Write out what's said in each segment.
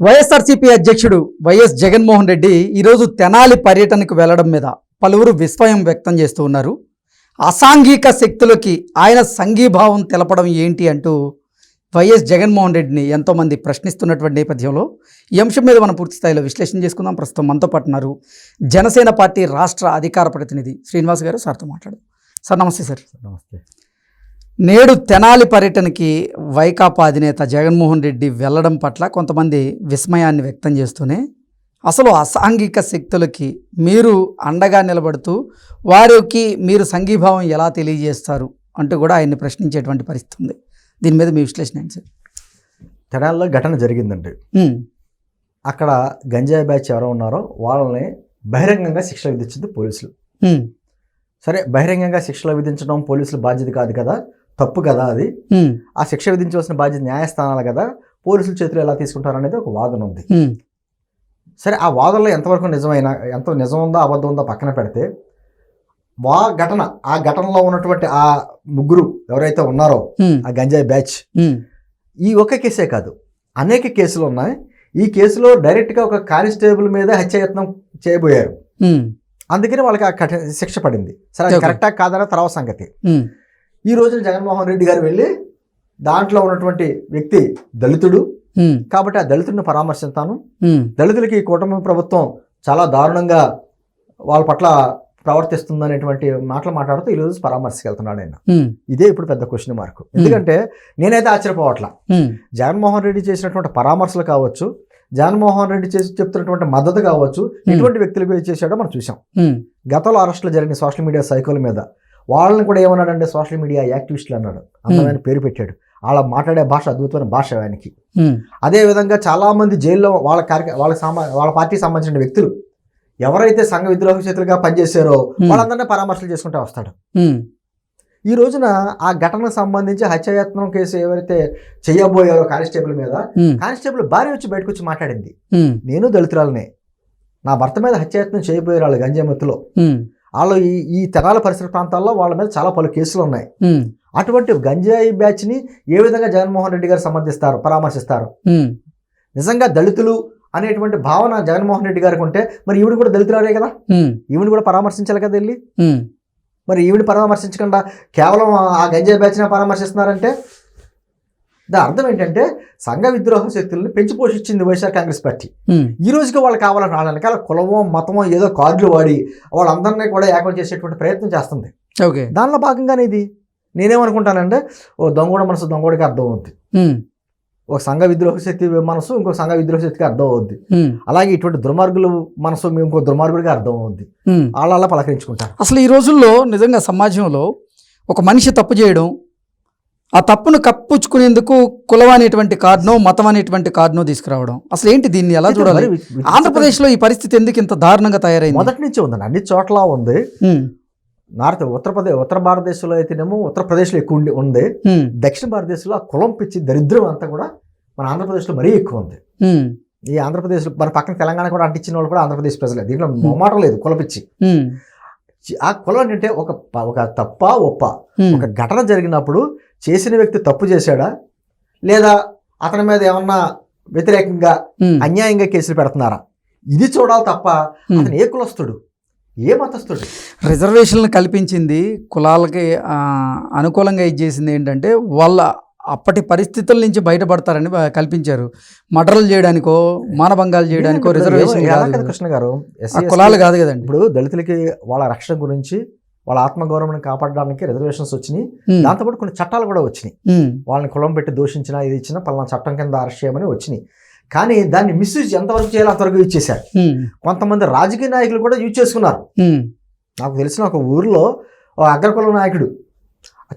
వైఎస్ఆర్సీపీ అధ్యక్షుడు వైఎస్ జగన్మోహన్ రెడ్డి ఈరోజు తెనాలి పర్యటనకు వెళ్లడం మీద పలువురు విస్మయం వ్యక్తం చేస్తూ ఉన్నారు. అసాంఘిక శక్తులకి ఆయన సంఘీభావం తెలపడం ఏంటి అంటూ వైఎస్ జగన్మోహన్ రెడ్డిని ఎంతోమంది ప్రశ్నిస్తున్నటువంటి నేపథ్యంలో ఈ అంశం మీద మనం పూర్తి స్థాయిలో విశ్లేషణ చేసుకుందాం. ప్రస్తుతం మనతో పాటు ఉన్నారు జనసేన పార్టీ రాష్ట్ర అధికార ప్రతినిధి శ్రీనివాస్ గారు. సార్తో మాట్లాడు. సార్ నమస్తే. సార్ నమస్తే. నేడు తెనాలి పర్యటనకి వైకాపా అధినేత జగన్మోహన్ రెడ్డి వెళ్లడం పట్ల కొంతమంది విస్మయాన్ని వ్యక్తం చేస్తూనే అసలు అసాంఘిక శక్తులకి మీరు అండగా నిలబడుతూ వారికి మీరు సంఘీభావం ఎలా తెలియజేస్తారు అంటూ కూడా ఆయన్ని ప్రశ్నించేటువంటి పరిస్థితి ఉంది. దీని మీద మీ విశ్లేషణ ఏంటి సార్? తెనాలిలో ఘటన జరిగిందండి. అక్కడ గంజాయి బ్యాచ్ ఎవరో ఉన్నారో వాళ్ళని బహిరంగంగా శిక్షలు విధించింది పోలీసులు. సరే, బహిరంగంగా శిక్షలు విధించడం పోలీసుల బాధ్యత కాదు కదా, తప్పు కదా అది. ఆ శిక్ష విధించవలసిన బాధ్యత న్యాయస్థానాలు కదా, పోలీసుల చేతిలో ఎలా తీసుకుంటారు అనేది ఒక వాదన ఉంది. సరే, ఆ వాదనలో ఎంతవరకు ఎంత నిజం ఉందో అబద్ధం ఉందో పక్కన పెడితే ఆ ఘటనలో ఉన్నటువంటి ఆ ముగ్గురు ఎవరైతే ఉన్నారో ఆ గంజాయి బ్యాచ్, ఈ ఒక్క కేసే కాదు, అనేక కేసులు ఉన్నాయి. ఈ కేసులో డైరెక్ట్గా ఒక కానిస్టేబుల్ మీద హత్యాయత్నం చేయబోయారు. అందుకని వాళ్ళకి ఆ శిక్ష పడింది. సరే, కరెక్టా కాదనే తర్వాత సంగతి. ఈ రోజున జగన్మోహన్ రెడ్డి గారు వెళ్ళి దాంట్లో ఉన్నటువంటి వ్యక్తి దళితుడు కాబట్టి ఆ దళితుడిని పరామర్శిస్తాను, దళితులకి ఈ కూటమి ప్రభుత్వం చాలా దారుణంగా వాళ్ళ పట్ల ప్రవర్తిస్తుంది అనేటువంటి మాటలు మాట్లాడుతూ ఈరోజు పరామర్శకి వెళ్తున్నాడు ఆయన. ఇదే ఇప్పుడు పెద్ద క్వశ్చన్ మార్క్. ఎందుకంటే నేనైతే ఆశ్చర్యపోవట్లా. జగన్మోహన్ రెడ్డి చేసినటువంటి పరామర్శలు కావచ్చు, జగన్మోహన్ రెడ్డి చెప్తున్నటువంటి మద్దతు కావచ్చు, ఎటువంటి వ్యక్తులకు చేశాడో మనం చూసాం. గతంలో అరెస్టులు జరిగిన సోషల్ మీడియా సైకోల మీద వాళ్ళని కూడా ఏమన్నాడంటే సోషల్ మీడియా యాక్టివిస్టులు అన్నాడు. అందమైన పేరు పెట్టాడు. వాళ్ళ మాట్లాడే భాష అద్భుతమైన భాష ఆయనకి. అదేవిధంగా చాలామంది జైల్లో వాళ్ళ పార్టీకి సంబంధించిన వ్యక్తులు ఎవరైతే సంఘ విద్రోహ చేతులుగా పనిచేశారో వాళ్ళందరినీ పరామర్శలు చేసుకుంటూ వస్తాడు. ఈ రోజున ఆ ఘటనకు సంబంధించి హత్యాయత్నం కేసు ఎవరైతే చేయబోయారో కానిస్టేబుల్ మీద, కానిస్టేబుల్ భార్య వచ్చి బయటకు వచ్చి మాట్లాడింది, నేను దళితురాలనే, నా భర్త మీద హత్యాయత్నం చేయబోయారు వాళ్ళు గంజాయి మత్తులో. వాళ్ళు ఈ తెనాలి పరిసర ప్రాంతాల్లో వాళ్ళ మీద చాలా పలు కేసులు ఉన్నాయి. అటువంటి గంజాయి బ్యాచ్ ని ఏ విధంగా జగన్మోహన్ రెడ్డి గారు పరామర్శిస్తారు? నిజంగా దళితులు అనేటువంటి భావన జగన్మోహన్ రెడ్డి గారికి ఉంటే మరి ఈవిడ కూడా దళితురాలే కదా, ఈవిడ కూడా పరామర్శించాలి కదా వెళ్ళి. మరి ఈవిడ పరామర్శించకుండా కేవలం ఆ గంజాయి బ్యాచ్ని పరామర్శిస్తున్నారంటే దాని అర్థం ఏంటంటే సంఘ విద్రోహ శక్తులను పెంచి పోషించింది వైఎస్ఆర్ కాంగ్రెస్ పార్టీ. ఈ రోజుకి వాళ్ళు కావాలని వాళ్ళ వెనకాల కులమో మతమో ఏదో కార్డులు వాడి వాళ్ళందరినీ కూడా ఏకం చేసేటువంటి ప్రయత్నం చేస్తుంది. దానిలో భాగంగానే ఇది. నేనేమనుకుంటానంటే ఓ దొంగోడ మనసు దొంగోడికి అర్థం అవుద్ది, ఒక సంఘ విద్రోహ శక్తి మనసు ఇంకో సంఘ విద్రోహ శక్తికి అర్థం అవుద్ది, అలాగే ఇటువంటి దుర్మార్గులు మనసు ఇంకో దుర్మార్గుడికి అర్థం అవుద్ది. వాళ్ళ పలకరించుకుంటారు. అసలు ఈ రోజుల్లో నిజంగా సమాజంలో ఒక మనిషి తప్పు చేయడం, ఆ తప్పును కప్పుచ్చుకునేందుకు కులం అనేటువంటి కార్డునో మతం అనేటువంటి కార్డునో తీసుకురావడం, అసలు ఏంటి దీన్ని ఎలా చూడాలి? ఆంధ్రప్రదేశ్లో ఈ పరిస్థితి ఎందుకు ఇంత దారుణంగా తయారైంది? మొదటి నుంచి ఉందండి, అన్ని చోట్ల ఉంది. ఉత్తర భారతదేశంలో అయితేనేమో ఉత్తరప్రదేశ్లో ఎక్కువ ఉంది. దక్షిణ భారతదేశంలో ఆ కులం పిచ్చి దరిద్రం అంతా కూడా మన ఆంధ్రప్రదేశ్లో మరీ ఎక్కువ ఉంది. ఈ ఆంధ్రప్రదేశ్లో మన పక్కన తెలంగాణ కూడా అంటించిన వాళ్ళు కూడా ఆంధ్రప్రదేశ్ ప్రజలే. దీంట్లో మొహమాటం లేదు, కులపిచ్చి. ఆ కులం ఏంటంటే ఒక తప్ప ఒప్ప ఒక ఘటన జరిగినప్పుడు చేసిన వ్యక్తి తప్పు చేశాడా లేదా అతని మీద ఏమన్నా వ్యతిరేకంగా అన్యాయంగా కేసులు పెడుతున్నారా, ఇది చూడాలి తప్ప అతను ఏ కులస్తుడు ఏ మతస్థుడు. రిజర్వేషన్లు కల్పించింది కులాలకి అనుకూలంగా ఇచ్చేసింది ఏంటంటే వాళ్ళ అప్పటి పరిస్థితుల నుంచి బయటపడతారని కల్పించారు. మర్డర్లు చేయడానికో మానభంగాలు చేయడానికో రిజర్వేషన్ కృష్ణ గారు కులాలు కాదు కదండి. ఇప్పుడు దళితులకి వాళ్ళ రక్షణ గురించి వాళ్ళ ఆత్మగౌరవాన్ని కాపాడడానికి రిజర్వేషన్స్ వచ్చినాయి. దాంతోపాటు కొన్ని చట్టాలు కూడా వచ్చినాయి. వాళ్ళని కులం పెట్టి దూషించినా ఇది ఇచ్చినా పలానా చట్టం కింద అరెస్ట్ చేయమని వచ్చినాయి. కానీ దాన్ని మిస్యూజ్ ఎంతవరకు చేయాలో అంతవరకు యూజ్ చేశారు. కొంతమంది రాజకీయ నాయకులు కూడా యూజ్ చేసుకున్నారు. నాకు తెలిసిన ఒక ఊరిలో అగ్రకుల నాయకుడు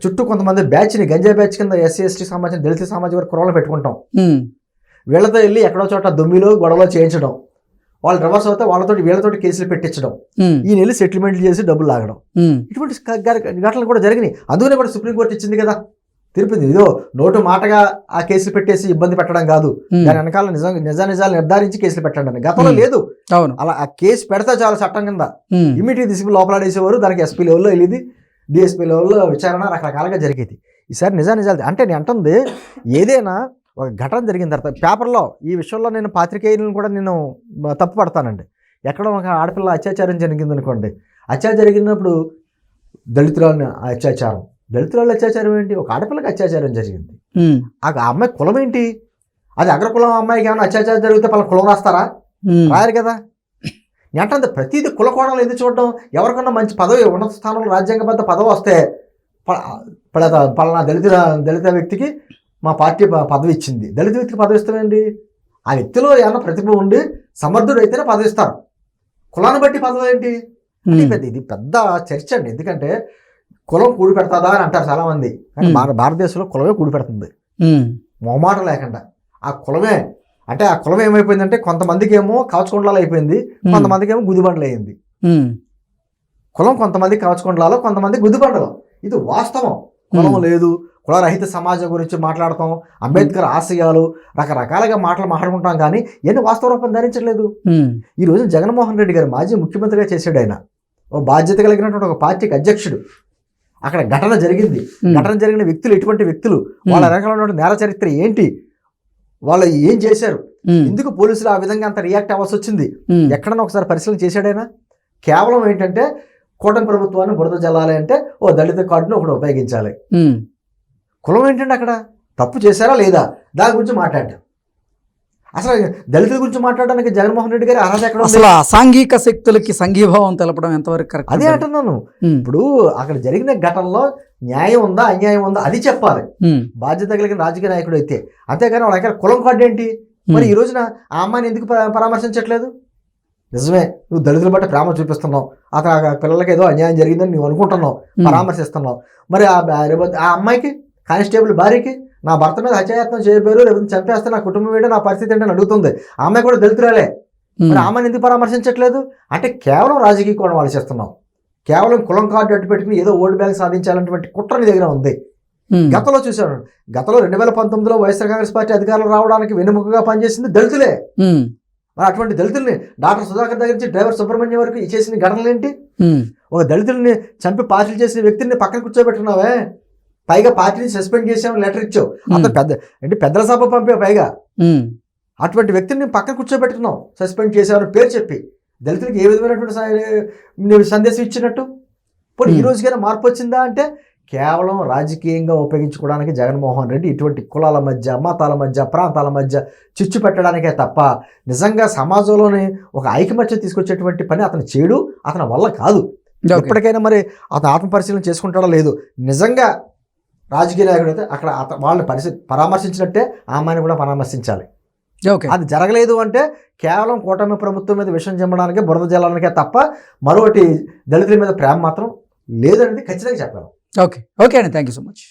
చుట్టూ కొంతమంది బ్యాచ్ని గంజాయి బ్యాచ్ కింద ఎస్సీ ఎస్టీ సంబంధించిన దళిత సామాజిక వర్గ కులాలు పెట్టుకుంటాం. వీళ్ళతో వెళ్ళి ఎక్కడో చోట దొమ్మిలో గొడవలో చేయించడం, వాళ్ళు రివర్స్ అవుతే వీళ్ళతోటి కేసులు పెట్టించడం, ఈ నెల సెటిల్మెంట్లు చేసి డబ్బులు లాగడం, ఇటువంటి ఘటనలు కూడా జరిగినాయి. అందుకనే కూడా సుప్రీంకోర్టు ఇచ్చింది కదా తీర్పింది. ఇదో నోటు మాటగా ఆ కేసులు పెట్టేసి ఇబ్బంది పెట్టడం కాదు, దాని వెనకాల నిజాలు నిర్ధారించి కేసులు పెట్టండి. గతంలో లేదు. అలా ఆ కేసు పెడతా చాలా చట్టం కింద ఇమీడియట్ తీసుకుని లోపలాడేసేవారు. దానికి ఎస్పీ లెవెల్లో వెళ్ళేది, డిఎస్పీ లెవెల్లో విచారణ రకరకాలుగా జరిగేది. ఈసారి నిజాలు అంటే నేను అంటుంది ఏదైనా ఒక ఘటన జరిగిన తర్వాత పేపర్లో ఈ విషయంలో నేను పాత్రికేయులను కూడా నేను తప్పు పడతానండి. ఎక్కడ ఒక ఆడపిల్ల అత్యాచారం జరిగిందనుకోండి, అత్యాచారం జరిగినప్పుడు దళితురాలని అత్యాచారం, దళితురాలు అత్యాచారం ఏంటి? ఒక ఆడపిల్లకి అత్యాచారం జరిగింది, ఆ అమ్మాయి కులం ఏంటి? అది అగ్రకులం అమ్మాయికి ఏమైనా అత్యాచారం జరిగితే వాళ్ళ కులం రాస్తారా? రాయరు కదా. అంటే ప్రతిదీ కులకోణాలు ఎందుకు చూడడం? ఎవరికన్నా మంచి పదవి, ఉన్నత స్థానంలో రాజ్యాంగబద్ధ పదవి వస్తే పలానా దళిత వ్యక్తికి మా పార్టీ పదవి ఇచ్చింది, దళిత వ్యక్తికి పదవి ఇస్తామండి. ఆ వ్యక్తిలో ఏమన్నా ప్రతిభ ఉండి సమర్థుడు అయితేనే పదవి ఇస్తారు. కులాన్ని బట్టి పదవి ఏంటి? ఇది పెద్ద చర్చ అండి. ఎందుకంటే కులం కూడి పెడతాదా అని అంటారు చాలామంది, కానీ భారతదేశంలో కులమే కూడి పెడుతుంది మొహమాట లేకుండా. ఆ కులమే అంటే ఆ కులం ఏమైపోయిందంటే కొంతమందికి ఏమో కాచుకొండలాలు అయిపోయింది, కొంతమందికి ఏమో గుదిబండలు అయింది. కులం కొంతమంది కాచుకొండలాలో, కొంతమంది గుదిబండలు. ఇది వాస్తవం. కులం లేదు, కులరహిత సమాజం గురించి మాట్లాడతాం, అంబేద్కర్ ఆశయాలు, రకరకాలుగా మాట్లాడుకుంటాం, కానీ ఎన్ని వాస్తవ రూపం ధరించలేదు. ఈ రోజు జగన్మోహన్ రెడ్డి గారు మాజీ ముఖ్యమంత్రిగా చేశాడు. ఆయన ఓ బాధ్యత కలిగినటువంటి ఒక పార్టీకి అధ్యక్షుడు. అక్కడ ఘటన జరిగింది, ఘటన జరిగిన వ్యక్తులు ఎటువంటి వ్యక్తులు, వాళ్ళ రకాల నేర చరిత్ర ఏంటి, వాళ్ళు ఏం చేశారు, ఎందుకు పోలీసులు ఆ విధంగా అంత రియాక్ట్ అవ్వాల్సి వచ్చింది, ఎక్కడన్నా ఒకసారి పరిశీలన చేశాడైనా? కేవలం ఏంటంటే కూటమి ప్రభుత్వాన్ని బురద జల్లాలి అంటే ఓ దళిత కార్డును ఒకటి ఉపయోగించాలి. కులం ఏంటంటే అక్కడ తప్పు చేశారా లేదా దాని గురించి మాట్లాడటం. అసలు దళితుల గురించి మాట్లాడడానికి జగన్మోహన్ రెడ్డి గారి అర్హత ఎక్కడ? అసలు అసాంఘిక శక్తులకి సంఘీభావం తెలపడం ఎంతవరకు కరెక్ట్? అదే అంటున్నాను. ఇప్పుడు అక్కడ జరిగిన ఘటనలో న్యాయం ఉందా అన్యాయం ఉందా అది చెప్పాలి బాధ్యత కలిగిన రాజకీయ నాయకుడు అయితే. అంతేగాని వాళ్ళ దగ్గర కులం కార్డు ఏంటి? మరి ఈ రోజున ఆ అమ్మాయిని ఎందుకు పరామర్శించట్లేదు? నిజమే, నువ్వు దళితుల బట్టి ప్రేమ చూపిస్తున్నావు, అతను పిల్లలకి ఏదో అన్యాయం జరిగిందని నువ్వు అనుకుంటున్నావు, పరామర్శిస్తున్నావు. మరి ఆ అమ్మాయికి, కానిస్టేబుల్ భార్యకి, నా భర్త మీద హత్యాయత్నం చేయబోయారు లేకపోతే చంపేస్తే నా కుటుంబం ఏంటో, నా పరిస్థితి ఏంటని అడుగుతుంది. ఆ అమ్మాయి కూడా దళితురాలే, మరి ఆమెను ఎందుకు పరామర్శించట్లేదు? అంటే కేవలం రాజకీయ కోణం ఆలోచిస్తున్నావు, కేవలం కులం కార్డు అడ్డు పెట్టుకుని ఏదో ఓటు బ్యాంక్ సాధించాలన్నటువంటి కుట్ర నీ దగ్గర ఉంది. గతంలో చూశాను, గతంలో 2019లో వైఎస్ఆర్ కాంగ్రెస్ పార్టీ అధికారులు రావడానికి వెన్నుముకగా పనిచేసింది దళితులే. మరి అటువంటి దళితుల్ని డాక్టర్ సుధాకర్ దగ్గర నుంచి డ్రైవర్ సుబ్రహ్మణ్యం వరకు చేసిన ఘటనలు ఏంటి? ఒక దళితుల్ని చంపి పార్టీలు చేసిన వ్యక్తిని పక్కన కూర్చోబెట్టుకున్నావే, పైగా పార్టీని సస్పెండ్ చేసామని లెటర్ ఇచ్చావు, అతను పెద్దల సభ పంపే, పైగా అటువంటి వ్యక్తిని పక్కన కూర్చోబెట్టుకున్నావు, సస్పెండ్ చేసామని పేరు చెప్పి దళితులకు ఏ విధమైనటువంటి సందేశం ఇచ్చినట్టు? ఇప్పుడు ఈ రోజుకైనా మార్పు వచ్చిందా అంటే కేవలం రాజకీయంగా ఉపయోగించుకోవడానికి జగన్మోహన్ రెడ్డి ఇటువంటి కులాల మధ్య, మతాల మధ్య, ప్రాంతాల మధ్య చిచ్చు పెట్టడానికే తప్ప నిజంగా సమాజంలోని ఒక ఐకమత్యం తీసుకొచ్చేటువంటి పని అతను చేయడు, అతని వల్ల కాదు. ఎప్పటికైనా మరి అతను ఆత్మపరిశీలన చేసుకుంటాడో లేదు. నిజంగా రాజకీయ నాయకుడు అయితే అక్కడ వాళ్ళని పరామర్శించినట్టే ఆ అమ్మాయిని కూడా పరామర్శించాలి. అది జరగలేదు అంటే కేవలం కూటమి ప్రభుత్వం మీద విషం చెమ్మడానికే, బురద జల్లడానికే తప్ప మరొకటి దళితుల మీద ప్రేమ మాత్రం లేదనేది ఖచ్చితంగా చెప్పాలి. ఓకే అండి, థ్యాంక్ యూ సో మచ్.